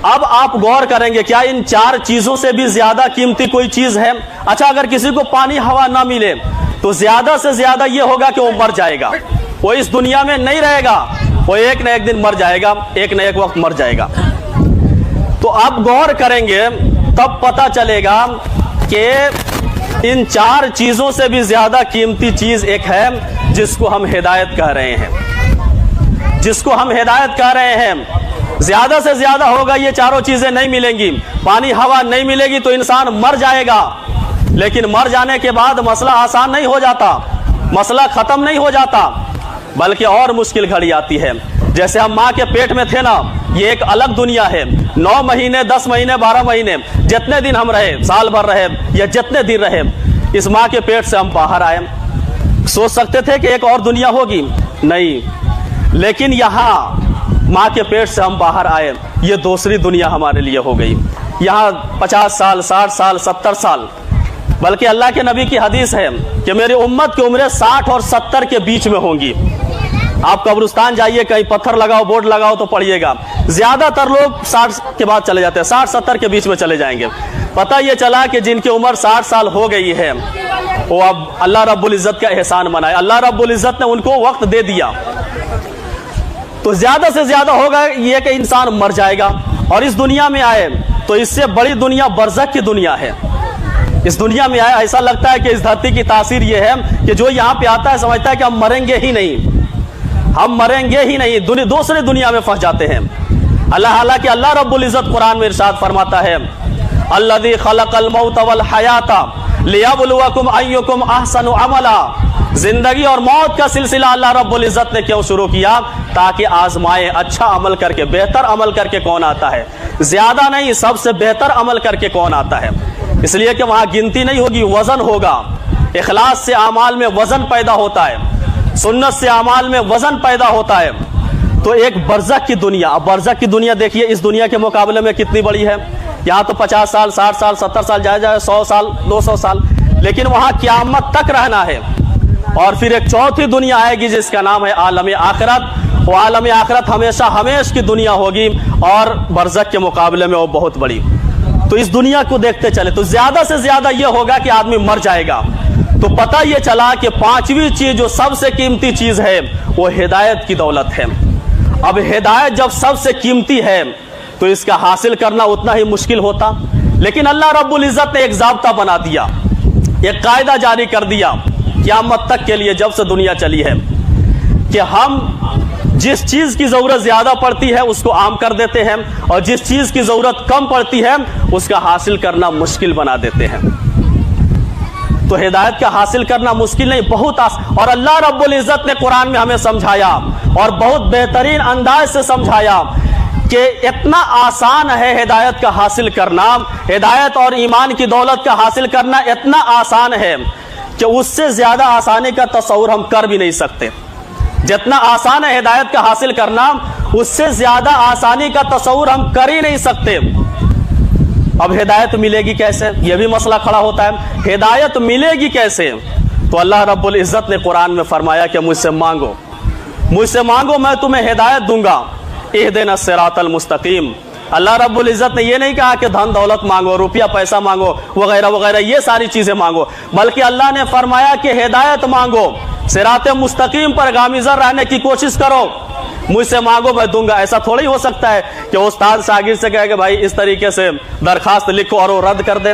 اب آپ غور کریں گے کیا ان 4 چیزوں سے بھی زیادہ قیمتی کوئی چیز ہے؟ اچھا، اگر کسی کو پانی ہوا نہ ملے تو زیادہ سے زیادہ یہ ہوگا کہ وہ مر جائے گا، وہ اس دنیا میں نہیں رہے گا، وہ ایک نہ ایک دن مر جائے گا، ایک نہ ایک وقت مر جائے گا۔ تو اب غور کریں گے تب پتہ چلے گا کہ ان 4 چیزوں سے بھی زیادہ قیمتی چیز ایک ہے جس کو ہم ہدایت کہہ رہے ہیں، جس کو ہم ہدایت کہہ رہے ہیں۔ زیادہ سے زیادہ ہوگا یہ 4 چیزیں نہیں ملیں گی، پانی ہوا نہیں ملے گی تو انسان مر جائے گا، لیکن مر جانے کے بعد مسئلہ آسان نہیں ہو جاتا، مسئلہ ختم نہیں ہو جاتا، بلکہ اور مشکل گھڑی آتی ہے۔ جیسے ہم ماں کے پیٹ میں تھے نا، یہ ایک الگ دنیا ہے، 9 مہینے 10 مہینے 12 مہینے جتنے دن ہم رہے، سال بھر رہے یا جتنے دن رہے، اس ماں کے پیٹ سے ہم باہر آئے، سوچ سکتے تھے کہ ایک اور دنیا ہوگی؟ نہیں، لیکن یہاں ماں کے پیٹ سے ہم باہر آئے، یہ دوسری دنیا ہمارے لیے ہو گئی۔ یہاں 50 سال 60 سال 70 سال، بلکہ اللہ کے نبی کی حدیث ہے کہ میری امت کی عمریں 60 اور 70 کے بیچ میں ہوں گی۔ آپ قبرستان جائیے، کہیں پتھر لگاؤ، بورڈ لگاؤ تو پڑھیے گا، زیادہ تر لوگ 60 کے بعد چلے جاتے ہیں، 60 70 کے بیچ میں چلے جائیں گے۔ پتہ یہ چلا کہ جن کی عمر 60 سال ہو گئی ہے وہ اب اللہ رب العزت کا احسان منائے، اللہ رب العزت نے ان کو وقت دے دیا، تو زیادہ سے زیادہ ہوگا یہ کہ انسان مر جائے گا اور اس دنیا میں آئے تو اس سے بڑی دنیا برزخ کی دنیا ہے۔ اس دنیا میں آئے ایسا لگتا ہے کہ اس دھرتی کی تاثیر یہ ہے کہ جو یہاں پہ آتا ہے سمجھتا ہے کہ ہم مریں گے ہی نہیں، ہم مریں گے ہی نہیں، دوسرے دنیا میں پھنس جاتے ہیں۔ حالانکہ اللہ رب العزت قرآن میں ارشاد فرماتا ہے الذی خلق الموت والحیات لیبلوکم ایکم احسن عملا، زندگی اور موت کا سلسلہ اللہ رب العزت نے کیوں شروع کیا؟ تاکہ آزمائے اچھا عمل کر کے، بہتر عمل کر کے کون آتا ہے، زیادہ نہیں، سب سے بہتر عمل کر کے کون آتا ہے۔ اس لیے کہ وہاں گنتی نہیں ہوگی، وزن ہوگا، اخلاص سے اعمال میں وزن پیدا ہوتا ہے، سنت سے اعمال میں وزن پیدا ہوتا ہے۔ تو ایک برزخ کی دنیا، اب برزخ کی دنیا دیکھیے اس دنیا کے مقابلے میں کتنی بڑی ہے۔ یہاں تو 50 سال 60 سال 70 سال جائے 100 سال 200 سال، لیکن وہاں قیامت تک رہنا ہے۔ اور پھر ایک چوتھی دنیا آئے گی جس کا نام ہے عالم آخرت، وہ عالم آخرت ہمیشہ ہمیش کی دنیا ہوگی اور برزخ کے مقابلے میں وہ بہت بڑی۔ تو اس دنیا کو دیکھتے چلے تو زیادہ سے زیادہ یہ ہوگا کہ آدمی مر جائے گا۔ تو پتہ یہ چلا کہ 5ویں چیز جو سب سے قیمتی چیز ہے وہ ہدایت کی دولت ہے۔ اب ہدایت جب سب سے قیمتی ہے تو اس کا حاصل کرنا اتنا ہی مشکل ہوتا، لیکن اللہ رب العزت نے ایک ضابطہ بنا دیا، ایک قاعدہ جاری کر دیا قیامت تک کے لیے، جب سے دنیا چلی ہے، کہ ہم جس چیز کی ضرورت زیادہ پڑتی ہے اس کو عام کر دیتے ہیں اور جس چیز کی ضرورت کم پڑتی ہے اس کا حاصل کرنا مشکل بنا دیتے ہیں۔ تو ہدایت کا حاصل کرنا مشکل نہیں، بہت آسان، اور اللہ رب العزت نے قرآن میں ہمیں سمجھایا اور بہت بہترین انداز سے سمجھایا کہ اتنا آسان ہے ہدایت کا حاصل کرنا، ہدایت اور ایمان کی دولت کا حاصل کرنا اتنا آسان ہے کہ اس سے زیادہ آسانی کا تصور ہم کر بھی نہیں سکتے۔ جتنا آسان ہے ہدایت کا حاصل کرنا، اس سے زیادہ آسانی کا تصور ہم کر ہی نہیں سکتے۔ اب ہدایت ملے گی کیسے؟ یہ بھی مسئلہ کھڑا ہوتا ہے، ہدایت ملے گی کیسے؟ تو اللہ رب العزت نے قرآن میں فرمایا کہ مجھ سے مانگو، مجھ سے مانگو، میں تمہیں ہدایت دوں گا۔ اہدنا الصراط المستقیم۔ اللہ رب العزت نے یہ نہیں کہا کہ دھن دولت مانگو، روپیہ پیسہ مانگو، وغیرہ وغیرہ یہ ساری چیزیں مانگو، بلکہ اللہ نے فرمایا کہ ہدایت مانگو، صراط مستقیم پر گامزن رہنے کی کوشش کرو، مجھ سے مانگو میں دوں گا۔ ایسا تھوڑی ہو سکتا ہے کہ استاد شاگرد سے کہے کہ بھائی اس طریقے سے درخواست لکھو اور وہ رد کر دے،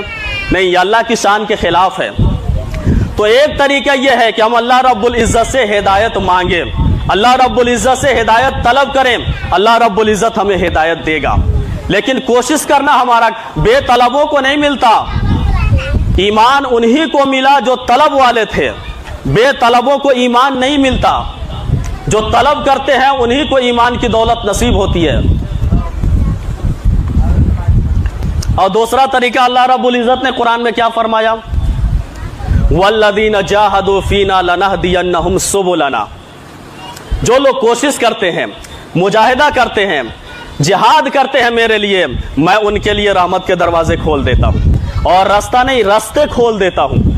نہیں، یہ اللہ کی شان کے خلاف ہے۔ تو ایک طریقہ یہ ہے کہ ہم اللہ رب العزت سے ہدایت مانگیں، اللہ رب العزت سے ہدایت طلب کریں، اللہ رب العزت ہمیں ہدایت دے گا، لیکن کوشش کرنا ہمارا، بے طلبوں کو نہیں ملتا، ایمان انہی کو ملا جو طلب والے تھے، بے طلبوں کو ایمان نہیں ملتا، جو طلب کرتے ہیں انہی کو ایمان کی دولت نصیب ہوتی ہے۔ اور دوسرا طریقہ اللہ رب العزت نے قرآن میں کیا فرمایا؟ وَالَّذِينَ جَاهَدُوا فِينَا لَنَهْدِيَنَّهُمْ سُبُلَنَا، جو لوگ کوشش کرتے ہیں، مجاہدہ کرتے ہیں، جہاد کرتے ہیں میرے لیے، میں ان کے لیے رحمت کے دروازے کھول دیتا ہوں اور راستہ نہیں، راستے کھول دیتا ہوں۔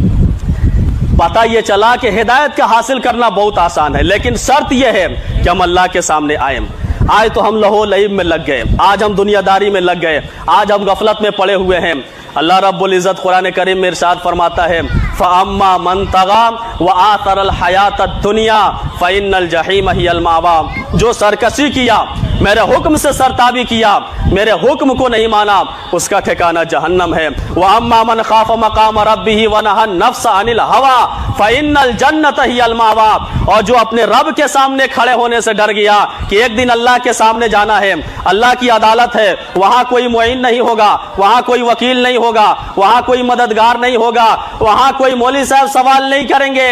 پتہ یہ چلا کہ ہدایت کا حاصل کرنا بہت آسان ہے، لیکن شرط یہ ہے کہ ہم اللہ کے سامنے آئیں، آج تو ہم لہو لعب میں لگ گئے, آج ہم دنیا داری میں لگ گئے, آج ہم غفلت میں پڑے ہوئے ہیں. اللہ رب العزت قرآن کریم میں ارشاد فرماتا ہے فَأَمَّا مَن طَغَىٰ وَآثَرَ الْحَيَاةَ الدُّنْيَا فَإِنَّ الْجَحِيمَ هِيَ الْمَأْوَىٰ. جو سرکشی کیا, میرے حکم سے سرتابی کیا, میرے حکم کو نہیں مانا, اس کا ٹھکانہ جہنم ہے. وَأَمَّا مَنْ خَافَ مَقَامَ رَبِّهِ وَنَهَى النَّفْسَ عَنِ الْهَوَىٰ فَإِنَّ الْجَنَّةَ هِيَ الْمَأْوَىٰ. اور جو اپنے رب کے سامنے کھڑے ہونے سے ڈر گیا کہ ایک دن اللہ کے سامنے جانا ہے, اللہ کی عدالت ہے, وہاں کوئی معین نہیں ہوگا, وہاں کوئی وکیل نہیں ہوگا, وہاں کوئی مددگار نہیں ہوگا, وہاں کوئی مولوی صاحب سوال نہیں کریں گے,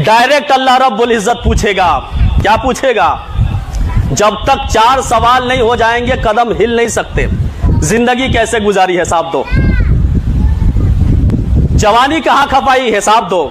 ڈائریکٹ اللہ رب العزت پوچھے گا. کیا پوچھے گا؟ جب تک 4 سوال نہیں ہو جائیں گے قدم ہل نہیں سکتے. زندگی کیسے گزاری حساب دو, جوانی کہاں کھپائی حساب دو.